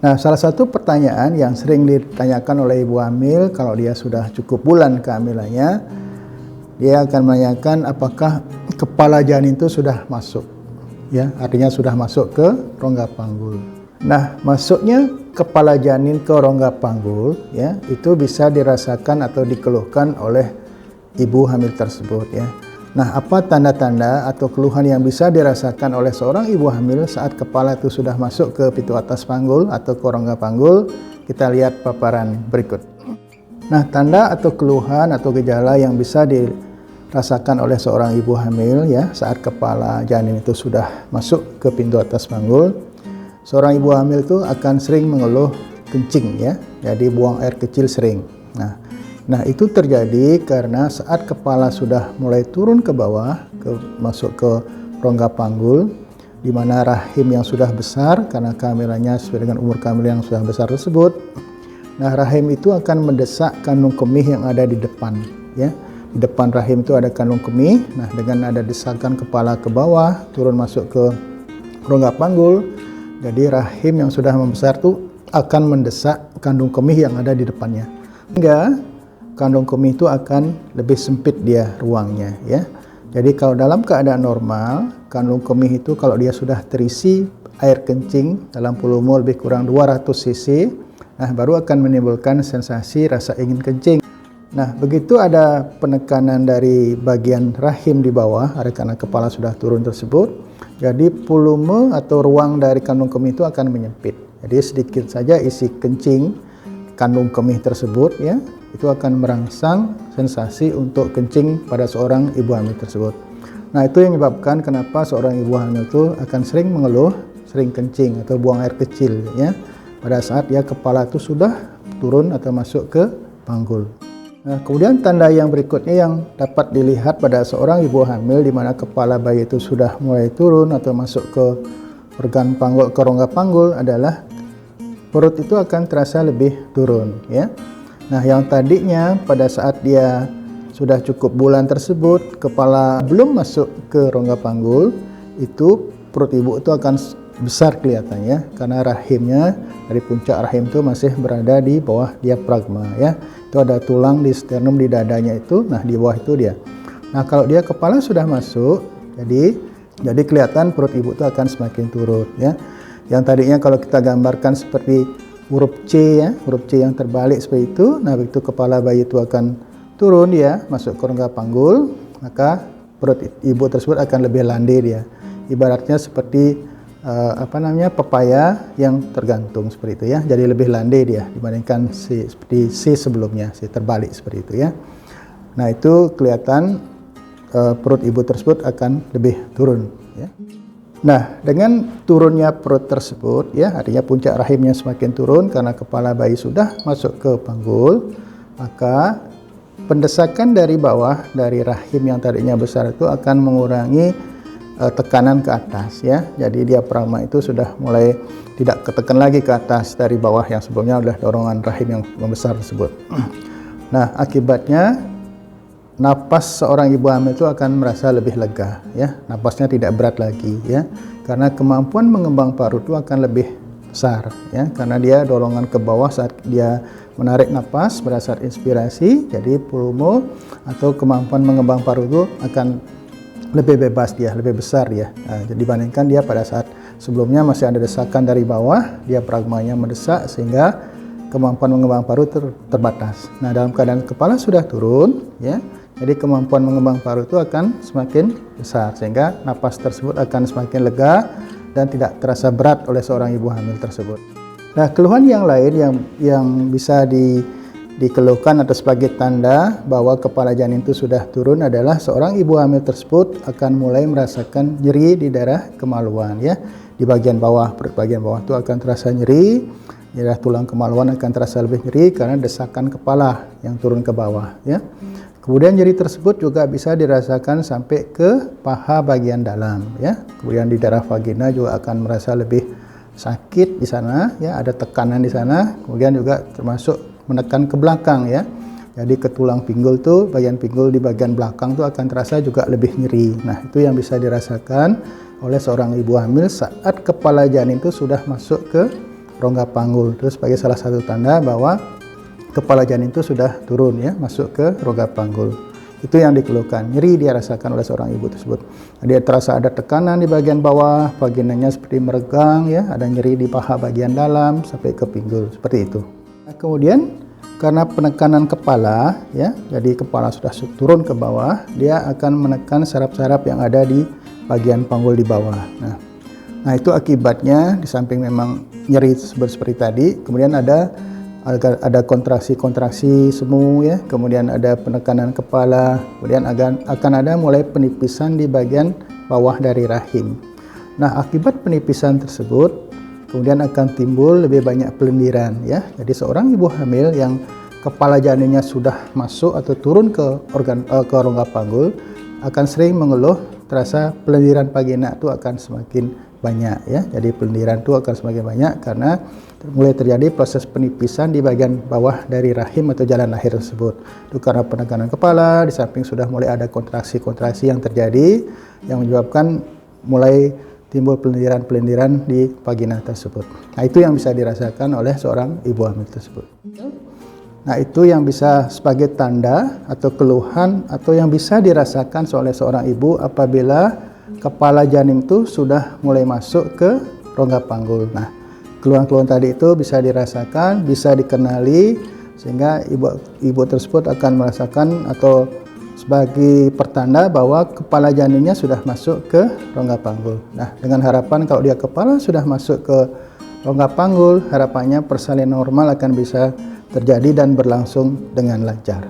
Nah, salah satu pertanyaan yang sering ditanyakan oleh ibu hamil kalau dia sudah cukup bulan kehamilannya, dia akan menanyakan apakah kepala janin itu sudah masuk, ya, artinya sudah masuk ke rongga panggul. Nah, masuknya kepala janin ke rongga panggul, ya, itu bisa dirasakan atau dikeluhkan oleh ibu hamil tersebut, ya. Nah, apa tanda-tanda atau keluhan yang bisa dirasakan oleh seorang ibu hamil saat kepala itu sudah masuk ke pintu atas panggul atau ke rongga panggul? Kita lihat paparan berikut. Nah, tanda atau keluhan atau gejala yang bisa dirasakan oleh seorang ibu hamil, ya, saat kepala janin itu sudah masuk ke pintu atas panggul, seorang ibu hamil itu akan sering mengeluh kencing, ya, jadi buang air kecil sering. Nah, itu terjadi karena saat kepala sudah mulai turun ke bawah, masuk ke rongga panggul, di mana rahim yang sudah besar karena kehamilannya sesuai dengan umur kehamilan yang sudah besar tersebut. Nah, rahim itu akan mendesak kandung kemih yang ada di depan, ya. Di depan rahim itu ada kandung kemih. Nah, dengan ada desakan kepala ke bawah, turun masuk ke rongga panggul, jadi rahim yang sudah membesar itu akan mendesak kandung kemih yang ada di depannya. Hingga kandung kemih itu akan lebih sempit dia ruangnya, ya. Jadi kalau dalam keadaan normal, kandung kemih itu kalau dia sudah terisi air kencing dalam volume lebih kurang 200 cc, nah baru akan menimbulkan sensasi rasa ingin kencing. Nah, begitu ada penekanan dari bagian rahim di bawah, karena kepala sudah turun tersebut, jadi volume atau ruang dari kandung kemih itu akan menyempit. Jadi sedikit saja isi kencing kandung kemih tersebut, ya, itu akan merangsang sensasi untuk kencing pada seorang ibu hamil tersebut. Nah, itu yang menyebabkan kenapa seorang ibu hamil itu akan sering mengeluh, sering kencing atau buang air kecil, ya, pada saat ya kepala itu sudah turun atau masuk ke panggul. Nah, kemudian tanda yang berikutnya yang dapat dilihat pada seorang ibu hamil di mana kepala bayi itu sudah mulai turun atau masuk ke organ panggul, ke rongga panggul adalah perut itu akan terasa lebih turun, ya. Nah, yang tadinya pada saat dia sudah cukup bulan tersebut, kepala belum masuk ke rongga panggul, itu perut ibu itu akan besar kelihatannya karena rahimnya dari puncak rahim itu masih berada di bawah diafragma, ya. Itu ada tulang di sternum di dadanya itu, nah di bawah itu dia. Nah, kalau dia kepala sudah masuk, jadi kelihatan perut ibu itu akan semakin turun, ya. Yang tadinya kalau kita gambarkan seperti huruf C, ya, huruf C yang terbalik seperti itu. Nah, begitu kepala bayi itu akan turun, ya, masuk ke rongga panggul, maka perut ibu tersebut akan lebih landai dia. Ibaratnya seperti pepaya yang tergantung seperti itu, ya. Jadi lebih landai dia dibandingkan seperti C sebelumnya, C terbalik seperti itu, ya. Nah, itu kelihatan perut ibu tersebut akan lebih turun, ya. Nah, dengan turunnya perut tersebut, ya, artinya puncak rahimnya semakin turun karena kepala bayi sudah masuk ke panggul, maka pendesakan dari bawah dari rahim yang tadinya besar itu akan mengurangi tekanan ke atas, ya. Jadi diafragma itu sudah mulai tidak ketekan lagi ke atas dari bawah yang sebelumnya adalah dorongan rahim yang membesar tersebut. Nah, akibatnya napas seorang ibu hamil itu akan merasa lebih lega, ya. Napasnya tidak berat lagi, ya. Karena kemampuan mengembang paru itu akan lebih besar, ya. Karena dia dorongan ke bawah saat dia menarik napas pada saat inspirasi, jadi volume atau kemampuan mengembang paru itu akan lebih bebas dia, lebih besar ya. Nah, jadi dibandingkan dia pada saat sebelumnya masih ada desakan dari bawah, diafragmanya mendesak sehingga kemampuan mengembang paru terbatas. Nah, dalam keadaan kepala sudah turun, ya. Jadi kemampuan mengembang paru itu akan semakin besar sehingga napas tersebut akan semakin lega dan tidak terasa berat oleh seorang ibu hamil tersebut. Nah, keluhan yang lain yang bisa dikeluhkan atau sebagai tanda bahwa kepala janin itu sudah turun adalah seorang ibu hamil tersebut akan mulai merasakan nyeri di daerah kemaluan, ya. Di bagian bawah, perut bagian bawah itu akan terasa nyeri, daerah tulang kemaluan akan terasa lebih nyeri karena desakan kepala yang turun ke bawah, ya. Kemudian nyeri tersebut juga bisa dirasakan sampai ke paha bagian dalam, ya. Kemudian di daerah vagina juga akan merasa lebih sakit di sana, ya, ada tekanan di sana. Kemudian juga termasuk menekan ke belakang, ya. Jadi ke tulang pinggul tuh, bagian pinggul di bagian belakang tuh akan terasa juga lebih nyeri. Nah, itu yang bisa dirasakan oleh seorang ibu hamil saat kepala janin itu sudah masuk ke rongga panggul. Itu sebagai salah satu tanda bahwa kepala janin itu sudah turun ya, masuk ke rongga panggul. Itu yang dikeluhkan, nyeri dia rasakan oleh seorang ibu tersebut. Dia terasa ada tekanan di bagian bawah, vaginanya seperti meregang ya, ada nyeri di paha bagian dalam sampai ke pinggul, seperti itu. Nah, kemudian karena penekanan kepala ya, jadi kepala sudah turun ke bawah, dia akan menekan saraf-saraf yang ada di bagian panggul di bawah. Nah itu akibatnya di samping memang nyeri seperti tadi, kemudian ada kontraksi semu ya, kemudian ada penekanan kepala, kemudian akan ada mulai penipisan di bagian bawah dari rahim. Nah, akibat penipisan tersebut kemudian akan timbul lebih banyak pelendiran ya. Jadi seorang ibu hamil yang kepala janinnya sudah masuk atau turun ke rongga panggul akan sering mengeluh terasa pelendiran vagina itu akan semakin banyak ya. Jadi pelendiran itu akan semakin banyak karena mulai terjadi proses penipisan di bagian bawah dari rahim atau jalan lahir tersebut. Itu karena penekanan kepala, di samping sudah mulai ada kontraksi-kontraksi yang terjadi yang menyebabkan mulai timbul pelendiran-pelendiran di vagina tersebut. Nah, itu yang bisa dirasakan oleh seorang ibu hamil tersebut. Nah, itu yang bisa sebagai tanda atau keluhan atau yang bisa dirasakan oleh seorang ibu apabila kepala janin itu sudah mulai masuk ke rongga panggul. Nah, keluhan-keluhan tadi itu bisa dirasakan, bisa dikenali, sehingga ibu tersebut akan merasakan atau sebagai pertanda bahwa kepala janinnya sudah masuk ke rongga panggul. Nah, dengan harapan kalau dia kepala sudah masuk ke rongga panggul, harapannya persalinan normal akan bisa terjadi dan berlangsung dengan lancar.